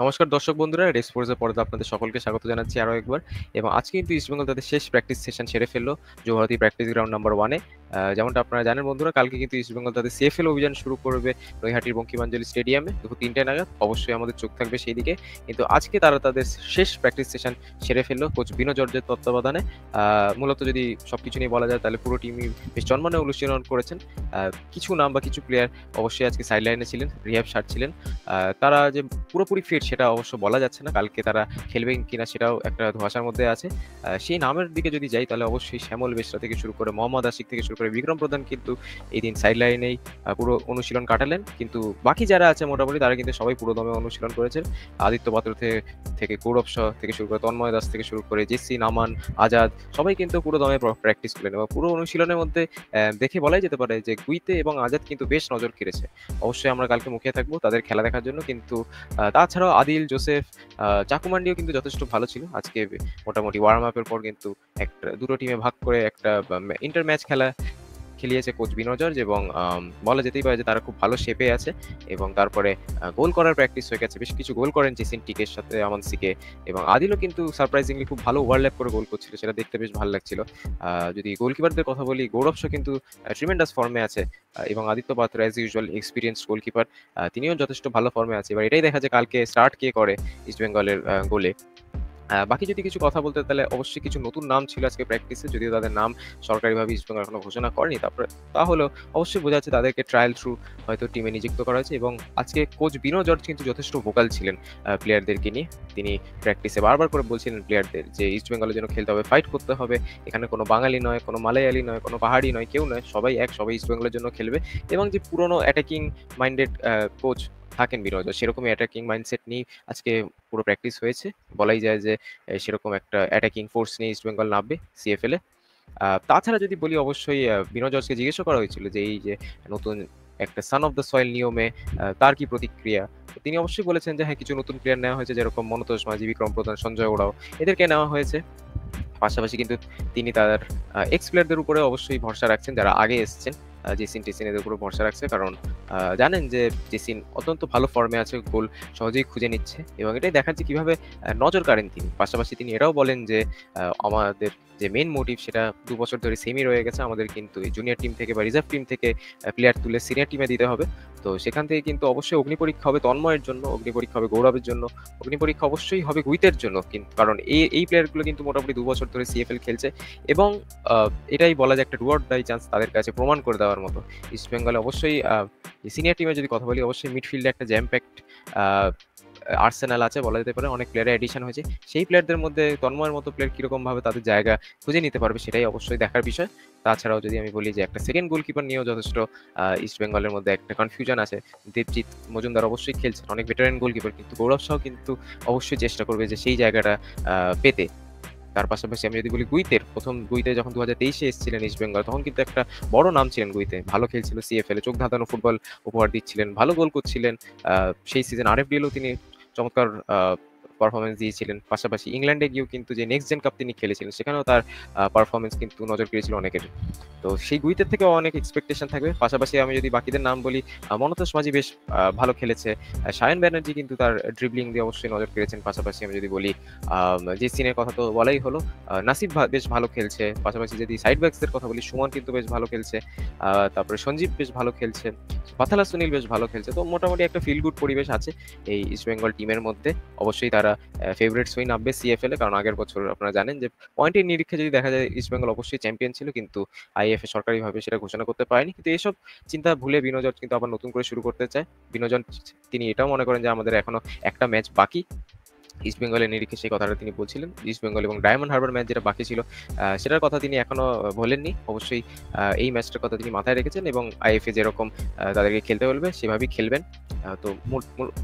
নমস্কার দর্শক বন্ধুরা, রেস স্পোর্টসের পর্দায় আপনাদের সকলকে স্বাগত জানাচ্ছি আরও একবার। এবং আজকে কিন্তু ইস্টবেঙ্গল তাদের শেষ প্র্যাকটিস সেশন সেরে ফেললো যুবভারতী প্র্যাকটিস গ্রাউন্ড নাম্বার 1 এ। যেমনটা আপনারা জানেন বন্ধুরা, কালকে কিন্তু ইস্টবেঙ্গল তাদের সিএফএল অভিযান শুরু করবে নৈহাটির বঙ্কিমাঞ্জলি স্টেডিয়ামে দুপুর ৩টে নাগাদ। অবশ্যই আমাদের চোখ থাকবে সেই দিকে। কিন্তু আজকে তারা তাদের শেষ প্র্যাকটিস সেশন সেরে ফেললো কোচ বিনো জর্জের তত্ত্বাবধানে। মূলত যদি সবকিছু নিয়ে বলা যায় তাহলে পুরো টিমই বেশ জন্মনে অনুশীলন করেছেন। কিছু নাম বা কিছু প্লেয়ার অবশ্যই আজকে সাইডলাইনে ছিলেন, রিহ্যাব সারছিলেন। তারা যে পুরোপুরি ফিট সেটা অবশ্য বলা যাচ্ছে না। কালকে তারা খেলবেন কিনা সেটাও একটা ধোঁয়াশার মধ্যে আছে। সেই নামের দিকে যদি যাই তাহলে অবশ্যই শ্যামল বেশরা থেকে শুরু করে মোহাম্মদ আশিক থেকে শুরু করে বিক্রম প্রধান কিন্তু এইদিন সাইড লাইনেই পুরো অনুশীলন কাটালেন। কিন্তু বাকি যারা আছে মোটামুটি তারা কিন্তু সবাই পুরোদমে অনুশীলন করেছেন। আদিত্য পাত্র থেকে গৌরব শাহ থেকে শুরু করে তন্ময় দাস থেকে শুরু করে জেসি, নামান, আজাদ সবাই কিন্তু পুরোদমে প্র্যাকটিস করলেন এবং পুরো অনুশীলনের মধ্যে দেখে বলাই যেতে পারে যে গুইতে এবং আজাদ কিন্তু বেশ নজর কেড়েছে। অবশ্যই আমরা কালকে মুখিয়ে থাকবো তাদের খেলা দেখার জন্য। কিন্তু তাছাড়াও আদিল, জোসেফ, চাকুমান্ডিও কিন্তু যথেষ্ট ভালো ছিল। আজকে মোটামুটি ওয়ার্ম আপের পর কিন্তু দুটো টিমে ভাগ করে একটা ইন্টার ম্যাচ খেলিয়েছে কোচ বিনো জর্জ এবং বলা যেতেই পারে যে তারা খুব ভালো শেপে আছে। এবং তারপরে গোল করার প্র্যাকটিস হয়ে গেছে, বেশ কিছু গোল করেন জেসিন টিকের সাথে আমানসিকে। এবং আদিলও কিন্তু সারপ্রাইজিংলি খুব ভালো ওভারল্যাপ করে গোল করছিল, সেটা দেখতে বেশ ভালো লাগছিল। যদি গোলকিপারদের কথা বলি, গৌরব শাহ কিন্তু ট্রিমেন্ডাস ফর্মে আছে এবং আদিত্য পাত্র অ্যাজ ইউজুয়াল এক্সপিরিয়েন্স গোলকিপার, তিনিও যথেষ্ট ভালো ফর্মে আছে। এবার এটাই দেখা যায় কালকে স্টার্ট কে করে ইস্টবেঙ্গলের গোলে। বাকি যদি কিছু কথা বলতে তাহলে অবশ্যই কিছু নতুন নাম ছিল আজকে প্র্যাকটিসে, যদিও তাদের নাম সরকারিভাবে ইস্টবেঙ্গল এখনো ঘোষণা করেনি। তারপরে তাহলেও অবশ্যই বোঝা যাচ্ছে তাদেরকে ট্রায়াল থ্রু হয়তো টিমে নিযুক্ত করা হয়েছে। এবং আজকে কোচ বিনো জর্জ কিন্তু যথেষ্ট ভোকাল ছিলেন প্লেয়ারদেরকে নিয়ে। তিনি প্র্যাকটিসে বারবার করে বলছিলেন প্লেয়ারদের যে ইস্টবেঙ্গলের জন্য খেলতে হবে, ফাইট করতে হবে। এখানে কোনো বাঙালি নয়, কোনো মালায়ালি নয়, কোনো পাহাড়ি নয়, কেউ নয়, সবাই এক, সবাই ইস্টবেঙ্গলের জন্য খেলবে। এবং যে পুরনো অ্যাটাকিং মাইন্ডেড কোচ থাকেন বিনো জর্জ, সেরকমই অ্যাটাকিং মাইন্ডসেট নিয়ে আজকে পুরো প্র্যাকটিস হয়েছে। বলাই যায় যে সেরকম একটা অ্যাটাকিং ফোর্স নিয়ে ইস্টবেঙ্গল নামবে সিএফএল এ। তাছাড়া যদি বলি, অবশ্যই বিনো জর্জকে জিজ্ঞাসা করা হয়েছিল যে এই যে নতুন একটা সান অফ দ্য সয়েল নিয়মে তার কি প্রতিক্রিয়া। তো তিনি অবশ্যই বলেছেন যে হ্যাঁ, কিছু নতুন প্লেয়ার নেওয়া হয়েছে, যেরকম মনতোষ মাঝি, বিক্রম প্রধান, সঞ্জয় ওরাও, এদেরকে নেওয়া হয়েছে। পাশাপাশি কিন্তু তিনি তার এক্স প্লেয়ারদের উপরে অবশ্যই ভরসা রাখছেন, যারা আগে এসেছেন। জেসিন টেসিন এদের উপরে ভরসা রাখছে, কারণ জানেন যে জেসিন অত্যন্ত ভালো ফর্মে আছে, গোল সহজেই খুঁজে নিচ্ছে এবং এটাই দেখাচ্ছে কিভাবে নজর কাড়েন তিনি। পাশাপাশি তিনি এটাও বলেন যে আমাদের যে মেন মোটিভ সেটা 2 বছর ধরে সেমই রয়ে গেছে, আমাদের কিন্তু এই জুনিয়র টিম থেকে বা রিজার্ভ টিম থেকে প্লেয়ার তুলে সিনিয়র টিমে দিতে হবে। তো সেখান থেকে কিন্তু অবশ্যই অগ্নিপরীক্ষা হবে তন্ময়ের জন্য, অগ্নিপরীক্ষা হবে গৌরবের জন্য, অগ্নিপরীক্ষা অবশ্যই হবে গুইতের জন্য। কিন্তু কারণ এই প্লেয়ারগুলো কিন্তু মোটামুটি 2 বছর ধরে সিএফএল খেলছে এবং এটাই বলা যায় একটা ডু অর ডাই চান্স তাদের কাছে প্রমাণ করে দেওয়ার মতো। ইস্টবেঙ্গলে অবশ্যই সিনিয়র টিমে যদি কথা বলি, অবশ্যই মিডফিল্ডে একটা জ্যাম প্যাকড আর্সেনাল আছে বলা যেতে পারে। অনেক প্লেয়ারের এডিশন হয়েছে, সেই প্লেয়ারদের মধ্যে তন্ময়ের মতো প্লেয়ার কীরকমভাবে তাদের জায়গা খুঁজে নিতে পারবে সেটাই অবশ্যই দেখার বিষয়। তাছাড়াও যদি আমি বলি যে একটা সেকেন্ড গোলকিপার নিয়েও যথেষ্ট ইস্টবেঙ্গলের মধ্যে একটা কনফিউশন আছে। দেবজিৎ মজুমদার অবশ্যই খেলছেন, অনেক ভেটারেন গোলকিপার, কিন্তু গৌরব শাহ কিন্তু অবশ্যই চেষ্টা করবে যে সেই জায়গাটা পেতে। তার পাশাপাশি আমি যদি বলি প্রথম গুইতে যখন 2023-এ এসেছিলেন ইস্টবেঙ্গল, তখন কিন্তু একটা বড় নাম ছিলেন গুইতে, ভালো খেলছিল সিএফএল এ, চোখ ধাঁধানো ফুটবল উপহার দিচ্ছিলেন, ভালো গোল করছিলেন। সেই সিজন আরএফডিএলও তিনি চমৎকার পারফরমেন্স দিয়েছিলেন। পাশাপাশি ইংল্যান্ডে গিয়েও কিন্তু যে নেক্সট জেন কাপ তিনি খেলেছিলেন, সেখানেও তার পারফরমেন্স কিন্তু নজর কেড়েছিল অনেকের। তো সেই গুইতের থেকেও অনেক এক্সপেকটেশন থাকবে। পাশাপাশি আমি যদি বাকিদের নাম বলি, মনতোষ মাঝি বেশ ভালো খেলেছে। সায়ন ব্যানার্জি কিন্তু তার ড্রিবলিং দিয়ে অবশ্যই নজর কেড়েছেন। পাশাপাশি আমি যদি বলি জেসিনের কথা তো বলাই হলো, নাসিব বেশ ভালো খেলছে। পাশাপাশি যদি সাইড ব্যাকসদের কথা বলি, সুমন কিন্তু বেশ ভালো খেলছে। তারপরে সঞ্জীব বেশ ভালো খেলছে, পাথালা সুনীল বেশ ভালো খেলছে। তো মোটামুটি একটা ফিল গুড পরিবেশ আছে এই ইস্টবেঙ্গল টিমের মধ্যে। অবশ্যই তারা ফেভারিটস হয়ে নামবে সিএফএল এ, কারণ আগের বছর আপনারা জানেন যে পয়েন্টের নিরীক্ষে যদি দেখা যায় ইস্টবেঙ্গল অবশ্যই চ্যাম্পিয়ন ছিল, কিন্তু আইএফএ সরকারিভাবে সেটা ঘোষণা করতে পারেনি। কিন্তু এসব চিন্তা ভুলে বিনো জর্জ কিন্তু আবার নতুন করে শুরু করতে চায়। বিনো জর্জ তিনি এটাও মনে করেন যে আমাদের এখনো একটা ম্যাচ বাকি। ইস্টবেঙ্গলের নিরিখে সেই কথাটা তিনি বলছিলেন। ইস্টবেঙ্গল এবং ডায়মন্ড হারবার ম্যাচ যেটা বাকি ছিল, সেটার কথা তিনি এখনো ভোলেননি। অবশ্যই এই ম্যাচটার কথা তিনি মাথায় রেখেছেন এবং আইএফএ যেরকম তাদেরকে খেলতে বলবে সেভাবেই খেলবেন। তো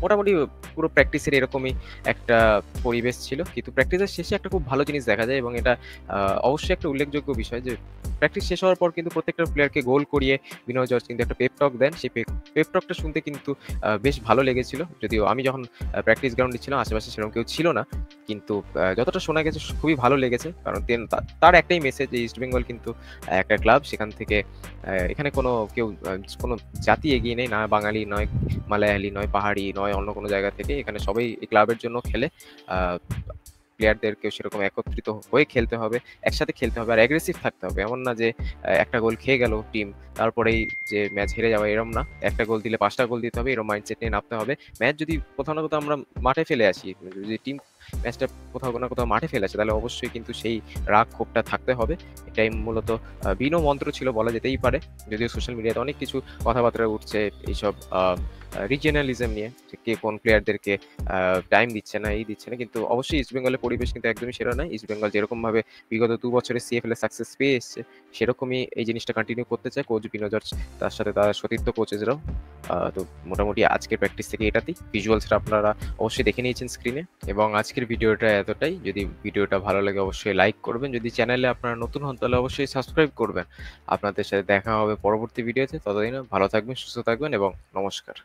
মোটামুটি পুরো প্র্যাকটিসের এরকমই একটা পরিবেশ ছিল। কিন্তু প্র্যাকটিসের শেষে একটা খুব ভালো জিনিস দেখা যায় এবং এটা অবশ্যই একটা উল্লেখযোগ্য বিষয় যে প্র্যাকটিস শেষ হওয়ার পর কিন্তু প্রত্যেকটা প্লেয়ারকে গোল করিয়ে বিনয় জর্জ কিন্তু একটা পেপ টক দেন। সেই পেপ টকটা শুনতে কিন্তু বেশ ভালো লেগেছিল। যদিও আমি যখন প্র্যাকটিস গ্রাউন্ডে ছিলাম, আশেপাশে সেরকম কেউ কেউ ছিল না, কিন্তু যতটা শোনা গেছে খুবই ভালো লেগেছে। কারণ তার একটাই মেসেজ যে ইস্ট বেঙ্গল কিন্তু একটা ক্লাব, সেখান থেকে এখানে কোনো কেউ কোনো জাতি এগিয়ে নেই, না বাঙালি নয়, মালায়ালি নয়, পাহাড়ি নয়, অন্য কোনো জায়গা থেকে। এখানে সবাই এই ক্লাবের জন্য খেলে। প্লেয়ারদেরকেও সেরকম একত্রিত হয়ে খেলতে হবে, একসাথে খেলতে হবে, আর অ্যাগ্রেসিভ থাকতে হবে। এমন না যে একটা গোল খেয়ে গেল টিম, তারপরেই যে ম্যাচ হেরে যাওয়া, এরম না। একটা গোল দিলে 5টা গোল দিতে হবে, এরম মাইন্ডসেট নিয়ে নামতে হবে। ম্যাচ যদি কোথাও না কোথাও আমরা মাঠে ফেলে আসি, যদি টিম ম্যাচটা কোথাও না কোথাও মাঠে ফেলে আসে, তাহলে অবশ্যই কিন্তু সেই রাগ ক্ষোভটা থাকতে হবে। এটাই মূলত বিনো মন্ত্র ছিল বলা যেতেই পারে। যদিও সোশ্যাল মিডিয়াতে অনেক কিছু কথাবার্তা উঠছে এইসব রিজিয়নালিজম নিয়ে, যে কে কোন প্লেয়ারদেরকে টাইম দিচ্ছে না, এই দিচ্ছে না, কিন্তু অবশ্যই ইস্ট বেঙ্গলের পরিবেশ কিন্তু একদমই সেরা নয়। ইস্ট বেঙ্গল যেরকমভাবে বিগত 2 বছরে সিএফএল এ সাকসেস পেয়ে এসছে, সেরকমই এই জিনিসটা কন্টিনিউ করতে চায় কোচ বিনো জর্জ, তার সাথে তার সতীর্থ কোচেসরাও। তো মোটামুটি আজকের প্র্যাকটিস থেকে এটাতেই। ভিজুয়ালসটা আপনারা অবশ্যই দেখে নিয়েছেন স্ক্রিনে। এবং আজকের ভিডিওটা এতটাই। যদি ভিডিওটা ভালো লাগে অবশ্যই লাইক করবেন। যদি চ্যানেলে আপনারা নতুন হন তাহলে অবশ্যই সাবস্ক্রাইব করবেন। আপনাদের সাথে দেখা হবে পরবর্তী ভিডিওতে। ততদিনে ভালো থাকবেন, সুস্থ থাকবেন এবং নমস্কার।